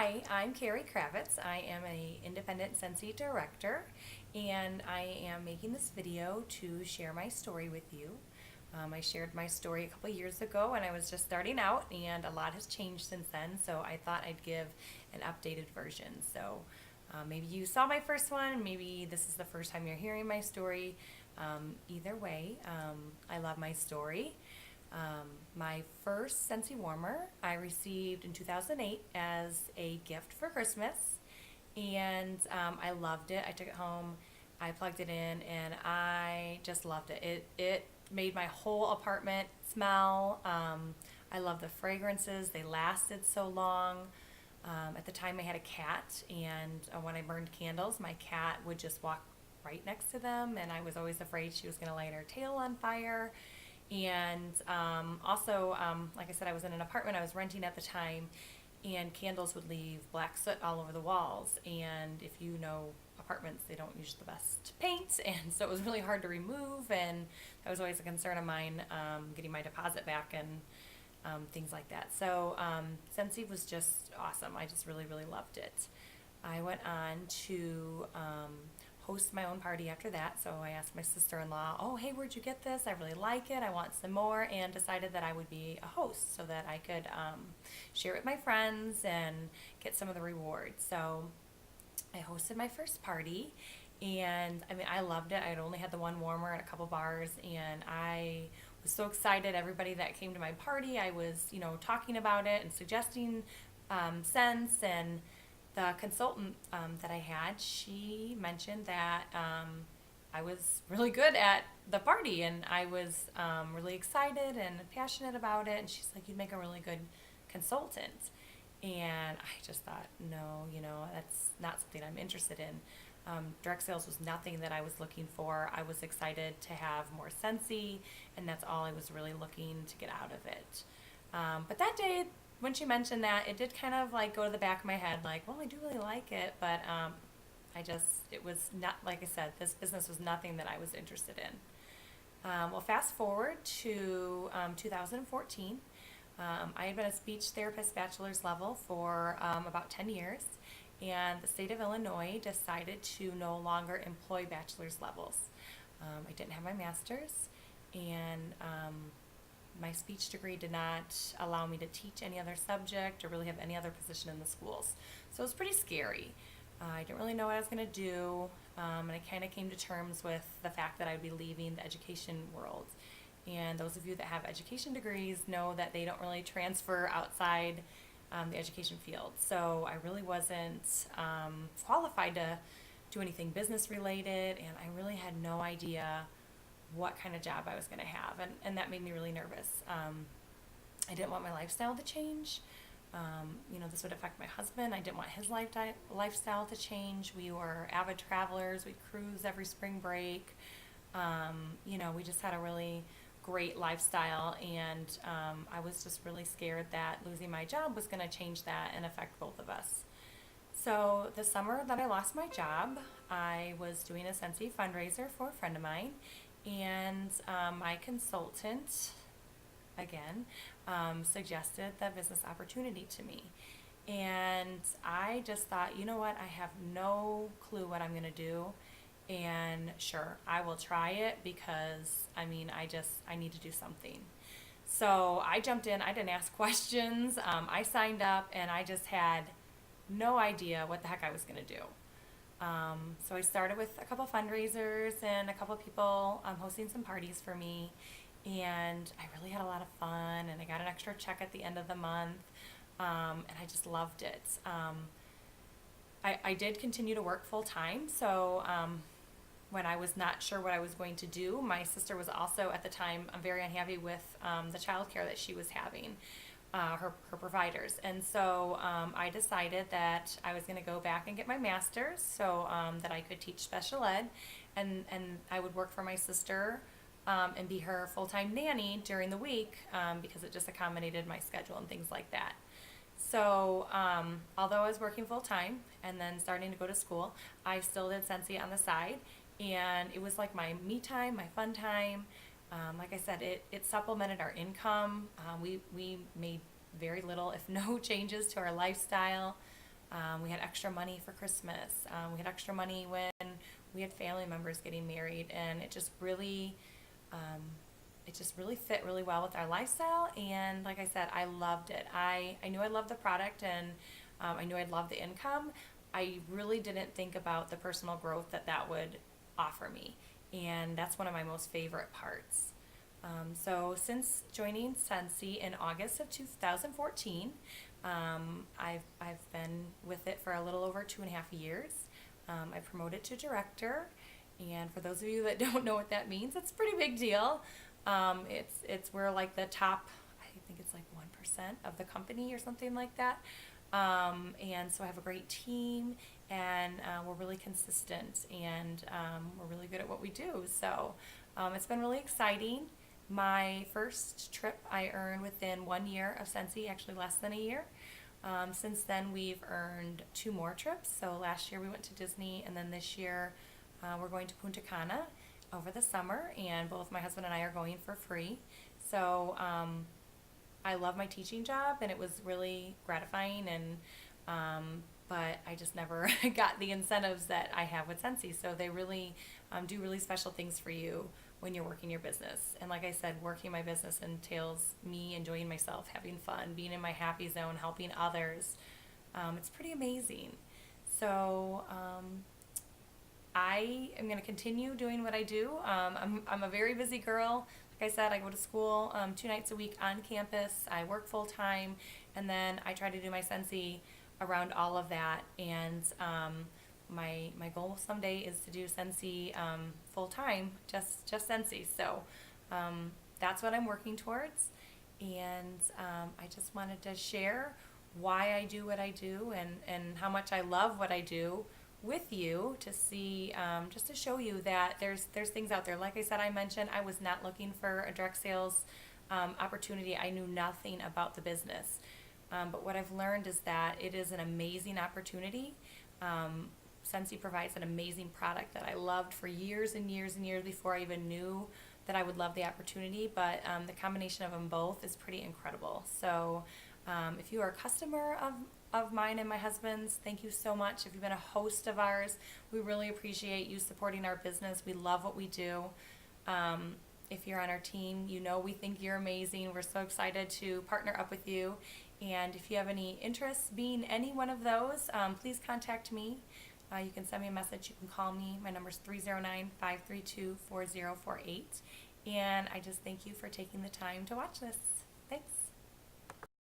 Hi, I'm Carrie Kravitz. I am an independent Scentsy director, and I am making this video to share my story with you. I shared my story a couple years ago when I was just starting out, and a lot has changed since then, so I thought I'd give an updated version. So maybe you saw my first one, maybe this is the first time you're hearing my story. Either way, I love my story. My first Scentsy warmer I received in 2008 as a gift for Christmas, and I loved it. I took it home, I plugged it in, and I just loved it. It made my whole apartment smell. I love the fragrances, they lasted so long. At the time, I had a cat, and when I burned candles, my cat would just walk right next to them, and I was always afraid she was going to light her tail on fire. And also, like I said, I was in an apartment I was renting at the time, and candles would leave black soot all over the walls. And if you know apartments, they don't use the best paint, and so it was really hard to remove. And that was always a concern of mine, getting my deposit back and things like that. So Scentsy was just awesome. I just really, really loved it. I went on to host my own party after that. So I asked my sister-in-law, oh, hey, where'd you get this? I really like it. I want some more, and decided that I would be a host so that I could share it with my friends and get some of the rewards. So I hosted my first party, and I mean, I loved it. I had only had the one warmer at a couple bars, and I was so excited. Everybody that came to my party, I was, talking about it and suggesting scents. And the consultant that I had, she mentioned that I was really good at the party, and I was really excited and passionate about it. And she's like, you'd make a really good consultant. And I just thought, no, that's not something I'm interested in. Direct sales was nothing that I was looking for. I was excited to have more Scentsy, and that's all I was really looking to get out of it. But that day, when she mentioned that, it did kind of like go to the back of my head, like, well, I do really like it, but it was not, like I said, this business was nothing that I was interested in. Well, fast forward to 2014. I had been a speech therapist bachelor's level for about 10 years, and the state of Illinois decided to no longer employ bachelor's levels. I didn't have my master's, and my speech degree did not allow me to teach any other subject or really have any other position in the schools. So it was pretty scary. I didn't really know what I was going to do, and I kind of came to terms with the fact that I'd be leaving the education world. And those of you that have education degrees know that they don't really transfer outside the education field. So I really wasn't qualified to do anything business related, and I really had no idea what kind of job I was going to have, and that made me really nervous. I didn't want my lifestyle to change. This would affect my husband. I didn't want his lifestyle to change. We were avid travelers. We'd cruise every spring break. We just had a really great lifestyle, and I was just really scared that losing my job was going to change that and affect both of us. So the summer that I lost my job, I was doing a Scentsy fundraiser for a friend of mine, and my consultant, again, suggested the business opportunity to me. And I just thought, you know what, I have no clue what I'm going to do. And sure, I will try it because, I need to do something. So I jumped in, I didn't ask questions. I signed up, and I just had no idea what the heck I was going to do. So I started with a couple fundraisers and a couple people hosting some parties for me, and I really had a lot of fun, and I got an extra check at the end of the month, and I just loved it. I did continue to work full time, so when I was not sure what I was going to do, my sister was also at the time very unhappy with the child care that she was having. Her providers. And so I decided that I was going to go back and get my master's so that I could teach special ed, and I would work for my sister and be her full-time nanny during the week because it just accommodated my schedule and things like that. So although I was working full-time and then starting to go to school, I still did Scentsy on the side, and it was like my me time, my fun time. Like I said, it supplemented our income. We made very little, if no, changes to our lifestyle. We had extra money for Christmas. We had extra money when we had family members getting married, and um, it just really fit really well with our lifestyle. And like I said, I loved it. I knew I loved the product, and I knew I'd love the income. I really didn't think about the personal growth that would offer me, and that's one of my most favorite parts. So since joining Scentsy in August of 2014, I've been with it for a little over 2.5 years. I promoted to director, and for those of you that don't know what that means, it's a pretty big deal. We're like the top, I think it's like 1% of the company or something like that. And so I have a great team, and we're really consistent, and we're really good at what we do. So it's been really exciting. My first trip I earned within 1 year of Scentsy, actually less than a year. Since then, we've earned 2 more trips. So last year we went to Disney, and then this year we're going to Punta Cana over the summer, and both my husband and I are going for free. So I love my teaching job, and it was really gratifying, and but I just never got the incentives that I have with Scentsy. So they really do really special things for you when you're working your business. And like I said, working my business entails me enjoying myself, having fun, being in my happy zone, helping others. It's pretty amazing. So I am going to continue doing what I do. I'm a very busy girl. Like I said, I go to school 2 nights a week on campus. I work full time, and then I try to do my Scentsy around all of that. And my goal someday is to do Scentsy full time, just Scentsy. So that's what I'm working towards. And I just wanted to share why I do what I do, and how much I love what I do with you, to see, just to show you that there's things out there. Like I said, I mentioned I was not looking for a direct sales opportunity. I knew nothing about the business. But what I've learned is that it is an amazing opportunity. Scentsy provides an amazing product that I loved for years and years and years before I even knew that I would love the opportunity. But the combination of them both is pretty incredible. So if you are a customer of mine and my husband's, thank you so much. If you've been a host of ours, we really appreciate you supporting our business. We love what we do. If you're on our team, you know we think you're amazing. We're so excited to partner up with you. And if you have any interest being any one of those, please contact me. You can send me a message. You can call me. My number is 309-532-4048. And I just thank you for taking the time to watch this. Thanks.